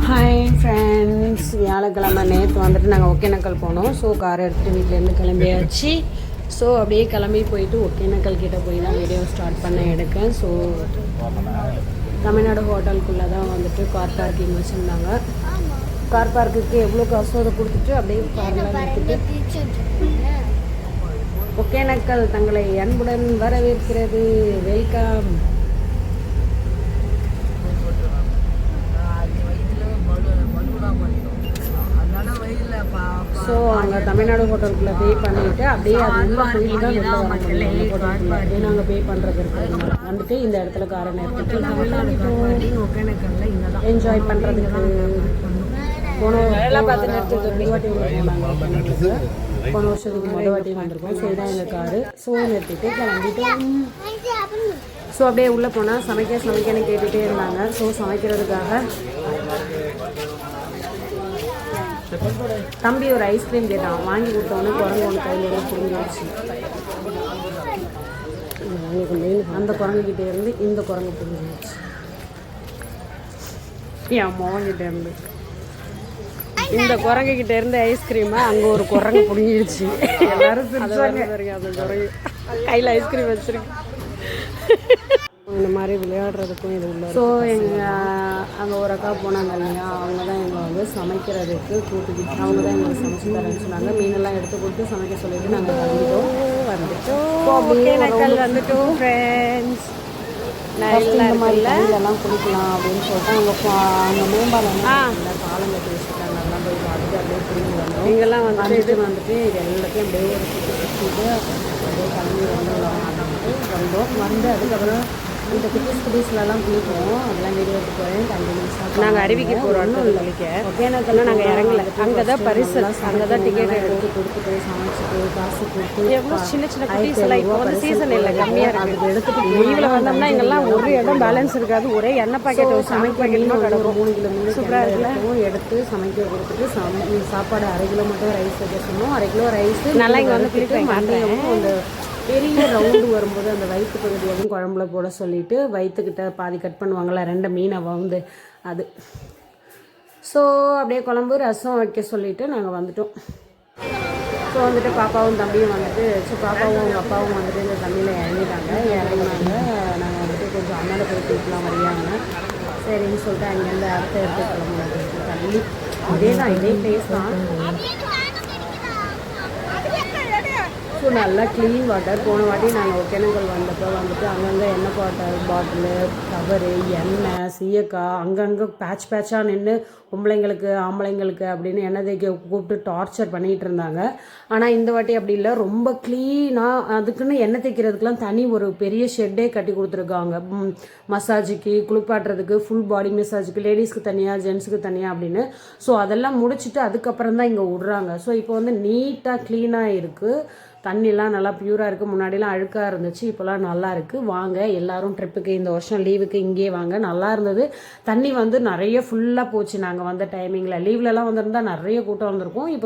Hi friends, வியாழக்கிழமை நேற்று வந்துட்டு நாங்கள் ஒகேனக்கல் போனோம். ஸோ காரை எடுத்துகிட்டு வீட்டிலேருந்து கிளம்பியாச்சு. ஸோ அப்படியே கிளம்பி போயிட்டு ஒகேனக்கல் கிட்டே போய் தான் வீடியோ ஸ்டார்ட் பண்ண எடுக்கேன். ஸோ தமிழ்நாடு ஹோட்டலுக்குள்ளே தான் வந்துட்டு கார் பார்க்கிங் வச்சுருந்தாங்க. கார் பார்க்குக்கு எவ்வளோ காசோ அதை கொடுத்துட்டு அப்படியே காரில் நிறுத்திட்டு ஒகேனக்கல் தங்களை அன்புடன் வரவேற்கிறது. வெல்கம். ஸோ அங்கே தமிழ்நாடு ஹோட்டலுக்குள்ளே பே பண்ணிவிட்டு அப்படியே அது உள்ள போய் தான் வெளில வர முடியும். அந்த ஹோட்டலுக்குள்ளே அப்படியே நாங்கள் பே பண்ணுறது இருக்கிறதுனால வந்துட்டு இந்த இடத்துல காரை நிறுத்திட்டு ஒகேனக்கல்ல இங்கே தான் என்ஜாய் பண்ணுறதுக்கு போன பார்த்து நிறுத்துறது வாட்டி போனாங்க. போன வருஷத்துக்கு மொதல் வாட்டி வந்திருக்கோம். ஸோ இதான் எங்கள் காரு. ஸோ நிறுத்திட்டு கிளம்பிட்டோம். ஸோ அப்படியே உள்ளே போனால் சமைக்கன்னு கேட்டுகிட்டே இருந்தாங்க. ஸோ சமைக்கிறதுக்காக தம்பி ஒரு ஐஸ்கிரீம் கேட்டான். வாங்கி கொடுத்தவொடனே குரங்கு ஒன்று கையில புரிஞ்சிடுச்சு. அந்த குரங்குகிட்டே இருந்து இந்த குரங்கு புரிஞ்சிடுச்சு. என் மோகிட்ட இருந்து இந்த குரங்குகிட்ட இருந்து ஐஸ்கிரீமை அங்கே ஒரு குரங்கு புரிஞ்சிடுச்சு. எல்லாரும் சிரிச்சாங்க. அந்த குரங்கு கையில் ஐஸ்கிரீம் வச்சிருக்கு. இந்த மாதிரி விளையாடுறதுக்கும் இது உள்ள. ஸோ அங்கே ஒரு அக்கா போனாங்க இல்லையா, அவங்க தான் எங்களை வந்து சமைக்கிறதுக்கு கூப்பிட்டு அவங்க தான் எங்களுக்கு சமைச்சு தரேன்னு சொன்னாங்க. மீனெல்லாம் எடுத்து கொடுத்து சமைக்க சொல்லிட்டு நாங்கள் வந்துட்டோம் ஃப்ரெண்ட்ஸ். இந்த மாதிரி டைம்லலாம் குளிக்கலாம் அப்படின்னு சொல்லிட்டு அங்கே மேம்பாலம் பாலம் கட்டி வச்சுருக்காங்க. அதெல்லாம் போய் பார்த்துட்டு அப்படியே திரும்பி வந்தோம். இங்கெல்லாம் வந்துட்டு இது எல்லாத்தையும் அப்படியே சுற்றிட்டு அப்படியே கிளம்பி வந்தோம். வந்து அதுக்கப்புறம் இந்த குட்டீஸ்லலாம் குளிப்போம். அதெல்லாம் வீடியோ எடுத்து போகிறேன். கண்டினியூஸாக நாங்கள் அருவிக்கு போகிறோம் குளிக்க. ஒகேனக்கல்லாம் நாங்கள் இறங்கல. அங்கே தான் பரிசு, அங்கே தான் டிக்கெட் எடுத்து கொடுத்துட்டு சமைச்சிட்டு காசு கொடுத்து எவ்வளோ சின்ன சின்ன குட்டீஸ் எல்லாம் இப்போ வந்து சீசன் இல்லை, கம்மியாக இருக்குது. எடுத்துகிட்டு லீவில் வந்தோம்னா எங்கெல்லாம் ஒரு இடம் பேலன்ஸ் இருக்காது. ஒரே எண்ணெய் பாக்கெட் சமைக்க பாக்கெட்லாம் கிடக்கும். 3 கிலோ மீன் சூப்பராக இருக்கும். எடுத்து சமைக்க கொடுத்துட்டு சாப்பாடு 1/2 கிலோ மட்டும் ரைஸ் வைக்க சொன்னோம். 1/2 கிலோ ரைஸ் நல்லா இங்கே வந்து குளிக்க மண்டையும் அந்த பெரிய ரவுண்டு வரும்போது அந்த வயிற்று பகுதியாகவும் குழம்புல போட சொல்லிவிட்டு வயிற்றுக்கிட்ட பாதி கட் பண்ணுவாங்கள்ல 2 மீனை வந்து அது. ஸோ அப்படியே குழம்பு ரசம் வைக்க சொல்லிவிட்டு நாங்கள் வந்துட்டோம். ஸோ வந்துட்டு பாப்பாவும் தம்பியும் வந்துட்டு பாப்பாவும் அவங்க அப்பாவும் வந்துட்டு இந்த தண்ணியில் இறங்கினாங்க. நாங்கள் வந்துட்டு கொஞ்சம் அண்ணாட போய் தூக்கலாம் வரையாங்க. சரின்னு சொல்லிட்டு அங்கேருந்து அடுத்த இடத்துக்கு கிளம்புனாங்க. தண்ணி இதே தான், இதே பிளேஸ் தான். ஸோ நல்லா க்ளீன் வாட்டர். போன வாட்டி நாங்கள் ஒகேனக்கல் வந்தப்போ வந்துட்டு அங்கங்கே எண்ணெய் பாட்டிலு கவரு எண்ணெய் சீயக்காய் அங்கங்கே பேட்சாக நின்று பொம்பளைங்களுக்கு ஆம்பளைங்களுக்கு அப்படின்னு எண்ணெய் தேய்க்க கூப்பிட்டு டார்ச்சர் பண்ணிகிட்டு இருந்தாங்க. ஆனால் இந்த வாட்டி அப்படி இல்லை, ரொம்ப க்ளீனாக அதுக்குன்னு எண்ணெய் தேய்க்கிறதுக்கெலாம் தனி ஒரு பெரிய ஷெட்டே கட்டி கொடுத்துருக்காங்க. மசாஜுக்கு குளிப்பாட்டுறதுக்கு ஃபுல் பாடி மசாஜுக்கு லேடிஸ்க்கு தனியாக ஜென்ஸுக்கு தனியாக அப்படின்னு. ஸோ அதெல்லாம் முடிச்சுட்டு அதுக்கப்புறம் தான் இங்கே விட்றாங்க. ஸோ இப்போ வந்து நீட்டாக க்ளீனாக இருக்குது. தண்ணிலாம் நல்லா ப்யூராக இருக்குது. முன்னாடிலாம் அழுக்காக இருந்துச்சு, இப்போலாம் நல்லா இருக்குது. வாங்க எல்லோரும் ட்ரிப்புக்கு இந்த வருஷம் லீவுக்கு இங்கே வாங்க. நல்லா இருந்தது. தண்ணி வந்து நிறைய ஃபுல்லாக போச்சு. நாங்கள் வந்த டைமிங்கில் லீவ்லலாம் வந்திருந்தால் நிறைய கூட்டம் வந்திருக்கும். இப்போ